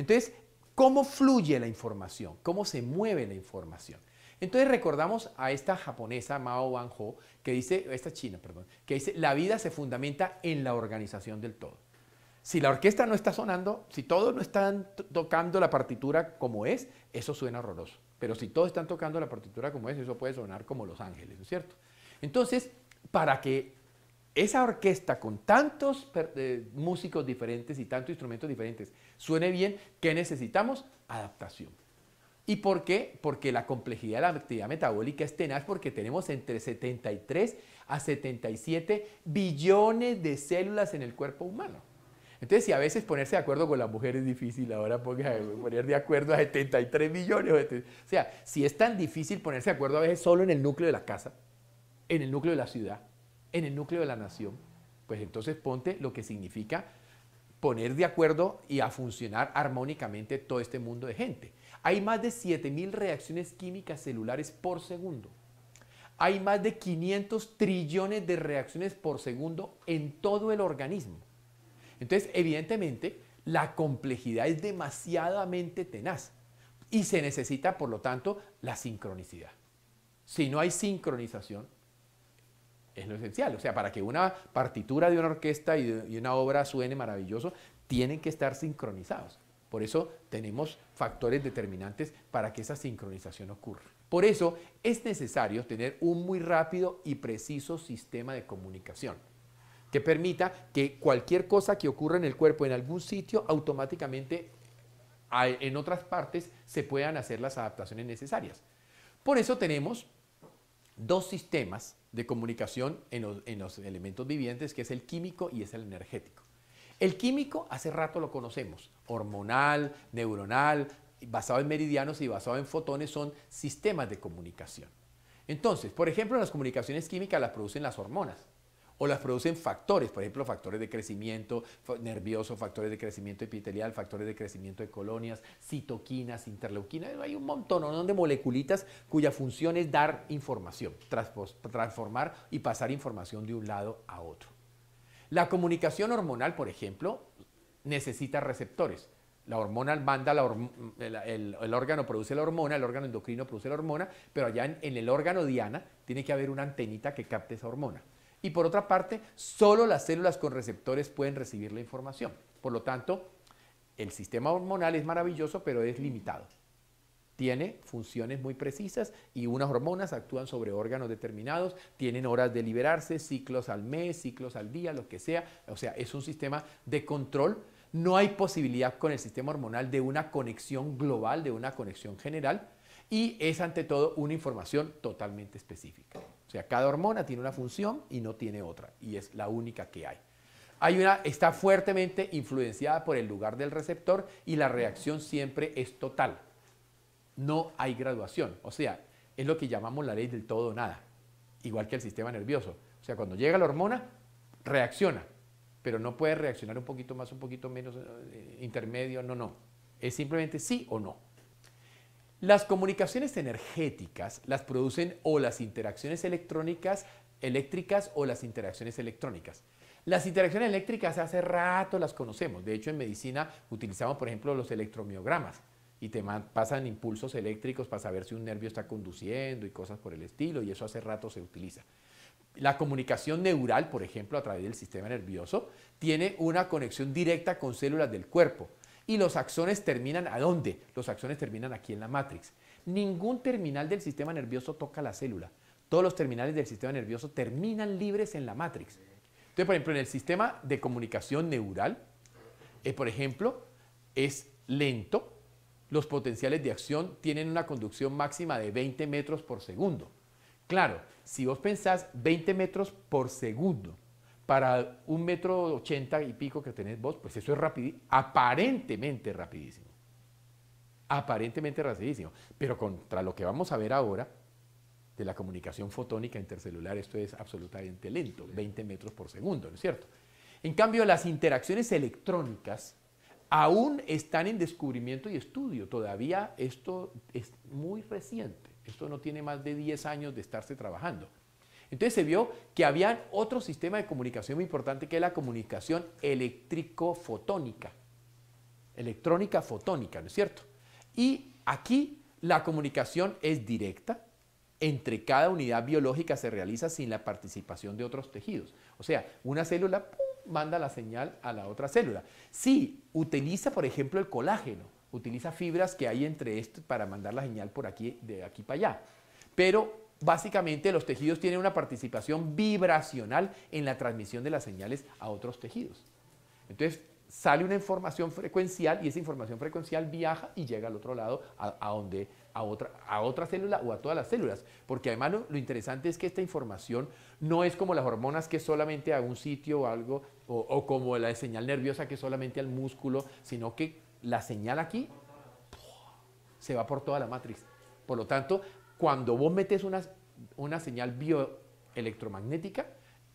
Entonces, ¿cómo fluye la información? ¿Cómo se mueve la información? Entonces recordamos a esta japonesa, Mao Wanho, que dice, esta china, perdón, que dice, la vida se fundamenta en la organización del todo. Si la orquesta no está sonando, si todos no están tocando la partitura como es, eso suena horroroso. Pero si todos están tocando la partitura como es, eso puede sonar como Los Ángeles, ¿no es cierto? Entonces, para que esa orquesta con tantos músicos diferentes y tantos instrumentos diferentes suene bien, ¿qué necesitamos? Adaptación. ¿Y por qué? Porque la complejidad de la actividad metabólica es tenaz porque tenemos entre 73 a 77 billones de células en el cuerpo humano. Entonces, si a veces ponerse de acuerdo con la mujer es difícil, ahora poner de acuerdo a 73 billones. O sea, si es tan difícil ponerse de acuerdo a veces solo en el núcleo de la casa, en el núcleo de la ciudad, en el núcleo de la nación, pues entonces ponte lo que significa poner de acuerdo y a funcionar armónicamente todo este mundo de gente. Hay más de 7.000 reacciones químicas celulares por segundo. Hay más de 500 trillones de reacciones por segundo en todo el organismo. Entonces, evidentemente, la complejidad es demasiadamente tenaz y se necesita, por lo tanto, la sincronicidad. Si no hay sincronización, es lo esencial. O sea, para que una partitura de una orquesta y una obra suene maravilloso, tienen que estar sincronizados. Por eso tenemos factores determinantes para que esa sincronización ocurra. Por eso es necesario tener un muy rápido y preciso sistema de comunicación que permita que cualquier cosa que ocurra en el cuerpo en algún sitio, automáticamente en otras partes se puedan hacer las adaptaciones necesarias. Por eso tenemos dos sistemas de comunicación en los elementos vivientes, que es el químico y es el energético. El químico hace rato lo conocemos, hormonal, neuronal, basado en meridianos y basado en fotones, son sistemas de comunicación. Entonces, por ejemplo, las comunicaciones químicas las producen las hormonas o las producen factores, por ejemplo, factores de crecimiento nervioso, factores de crecimiento epitelial, factores de crecimiento de colonias, citoquinas, interleuquinas. Hay un montón de moleculitas cuya función es dar información, transformar y pasar información de un lado a otro. La comunicación hormonal, por ejemplo, necesita receptores. La hormona manda, el órgano produce la hormona, el órgano endocrino produce la hormona, pero allá en el órgano diana tiene que haber una antenita que capte esa hormona. Y por otra parte, solo las células con receptores pueden recibir la información. Por lo tanto, el sistema hormonal es maravilloso, pero es limitado. Tiene funciones muy precisas y unas hormonas actúan sobre órganos determinados, tienen horas de liberarse, ciclos al mes, ciclos al día, lo que sea. O sea, es un sistema de control. No hay posibilidad con el sistema hormonal de una conexión global, de una conexión general, y es ante todo una información totalmente específica. O sea, cada hormona tiene una función y no tiene otra, y es la única que hay. Está fuertemente influenciada por el lugar del receptor y la reacción siempre es total. No hay graduación, o sea, es lo que llamamos la ley del todo o nada, igual que el sistema nervioso. O sea, cuando llega la hormona, reacciona, pero no puede reaccionar un poquito más, un poquito menos, intermedio, no. Es simplemente sí o no. Las comunicaciones energéticas las producen o las interacciones eléctricas o las interacciones electrónicas. Las interacciones eléctricas hace rato las conocemos. De hecho, en medicina utilizamos, por ejemplo, los electromiogramas y te pasan impulsos eléctricos para saber si un nervio está conduciendo y cosas por el estilo, y eso hace rato se utiliza. La comunicación neural, por ejemplo, a través del sistema nervioso, tiene una conexión directa con células del cuerpo. Y los axones terminan ¿a dónde? Los axones terminan aquí en la matrix. Ningún terminal del sistema nervioso toca la célula. Todos los terminales del sistema nervioso terminan libres en la matrix. Entonces, por ejemplo, en el sistema de comunicación neural, por ejemplo, es lento. Los potenciales de acción tienen una conducción máxima de 20 metros por segundo. Claro, si vos pensás 20 metros por segundo para 1,80 m y pico que tenés vos, pues eso es aparentemente rapidísimo. Aparentemente rapidísimo. Pero contra lo que vamos a ver ahora, de la comunicación fotónica intercelular, esto es absolutamente lento, 20 metros por segundo, ¿no es cierto? En cambio, las interacciones electrónicas aún están en descubrimiento y estudio. Todavía esto es muy reciente. Esto no tiene más de 10 años de estarse trabajando. Entonces se vio que había otro sistema de comunicación muy importante, que es la comunicación eléctrico-fotónica. electrónica fotónica, ¿no es cierto? Y aquí la comunicación es directa, entre cada unidad biológica se realiza sin la participación de otros tejidos. O sea, una célula ¡pum!, manda la señal a la otra célula. Sí, utiliza, por ejemplo, el colágeno, utiliza fibras que hay entre estos para mandar la señal por aquí, de aquí para allá. Pero básicamente los tejidos tienen una participación vibracional en la transmisión de las señales a otros tejidos. Entonces, sale una información frecuencial y esa información frecuencial viaja y llega al otro lado a otra célula o a todas las células. Porque además lo interesante es que esta información no es como las hormonas que es solamente a un sitio o algo, o como la señal nerviosa que es solamente al músculo, sino que la señal aquí se va por toda la matriz. Por lo tanto, cuando vos metes una señal bioelectromagnética,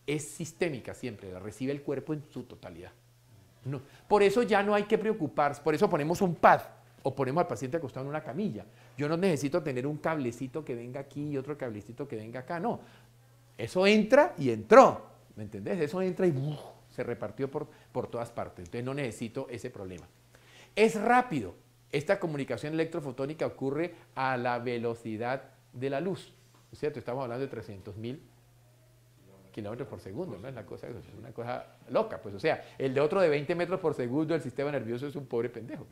es sistémica siempre, la recibe el cuerpo en su totalidad. No. Por eso ya no hay que preocuparse, por eso ponemos un pad o ponemos al paciente acostado en una camilla. Yo no necesito tener un cablecito que venga aquí y otro cablecito que venga acá, no. Eso entra y entró, ¿me entendés? Eso entra y se repartió por todas partes, entonces no necesito ese problema. Es rápido, esta comunicación electrofotónica ocurre a la velocidad de la luz, ¿no es cierto? Estamos hablando de 300.000 kilómetros por segundo, ¿no? Es una cosa loca, pues, o sea, el de otro de 20 metros por segundo, el sistema nervioso es un pobre pendejo.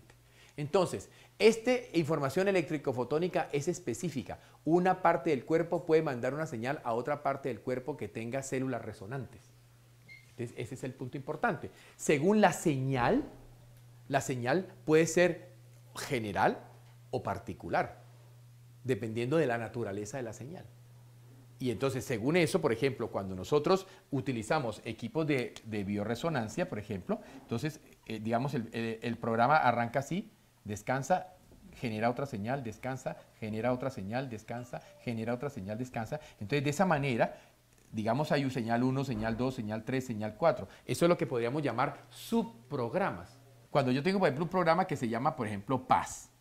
Entonces, esta información eléctrico-fotónica es específica. Una parte del cuerpo puede mandar una señal a otra parte del cuerpo que tenga células resonantes. Entonces, ese es el punto importante. Según la señal puede ser general o particular, dependiendo de la naturaleza de la señal. Y entonces, según eso, por ejemplo, cuando nosotros utilizamos equipos de bioresonancia, por ejemplo, entonces, digamos, el programa arranca así, descansa, genera otra señal, descansa, genera otra señal, descansa, genera otra señal, descansa. Entonces, de esa manera, digamos, hay un señal 1, señal 2, señal 3, señal 4. Eso es lo que podríamos llamar subprogramas. Cuando yo tengo, por ejemplo, un programa que se llama, por ejemplo, PAS.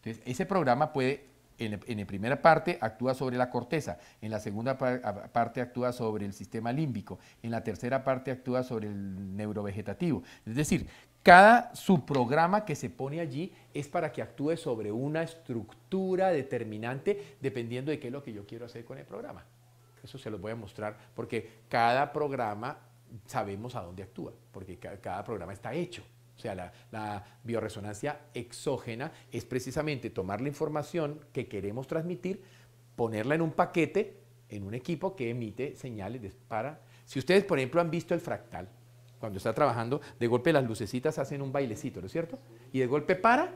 Entonces, ese programa puede... En la primera parte actúa sobre la corteza, en la segunda parte actúa sobre el sistema límbico, en la tercera parte actúa sobre el neurovegetativo. Es decir, cada subprograma que se pone allí es para que actúe sobre una estructura determinante dependiendo de qué es lo que yo quiero hacer con el programa. Eso se los voy a mostrar porque cada programa sabemos a dónde actúa, porque cada programa está hecho. O sea, la bioresonancia exógena es precisamente tomar la información que queremos transmitir, ponerla en un paquete, en un equipo que emite señales para... Si ustedes, por ejemplo, han visto el fractal, cuando está trabajando, de golpe las lucecitas hacen un bailecito, ¿no es cierto? Y de golpe para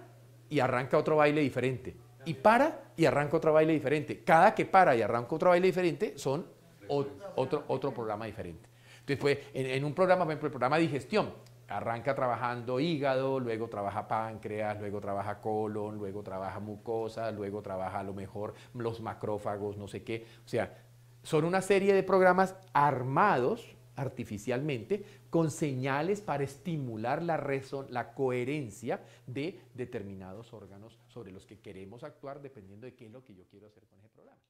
y arranca otro baile diferente. Y para y arranca otro baile diferente. Cada que para y arranca otro baile diferente son otro programa diferente. Entonces, pues, en un programa, por ejemplo, el programa de digestión, arranca trabajando hígado, luego trabaja páncreas, luego trabaja colon, luego trabaja mucosa, luego trabaja a lo mejor los macrófagos, no sé qué. O sea, son una serie de programas armados artificialmente con señales para estimular la coherencia de determinados órganos sobre los que queremos actuar dependiendo de qué es lo que yo quiero hacer con ese programa.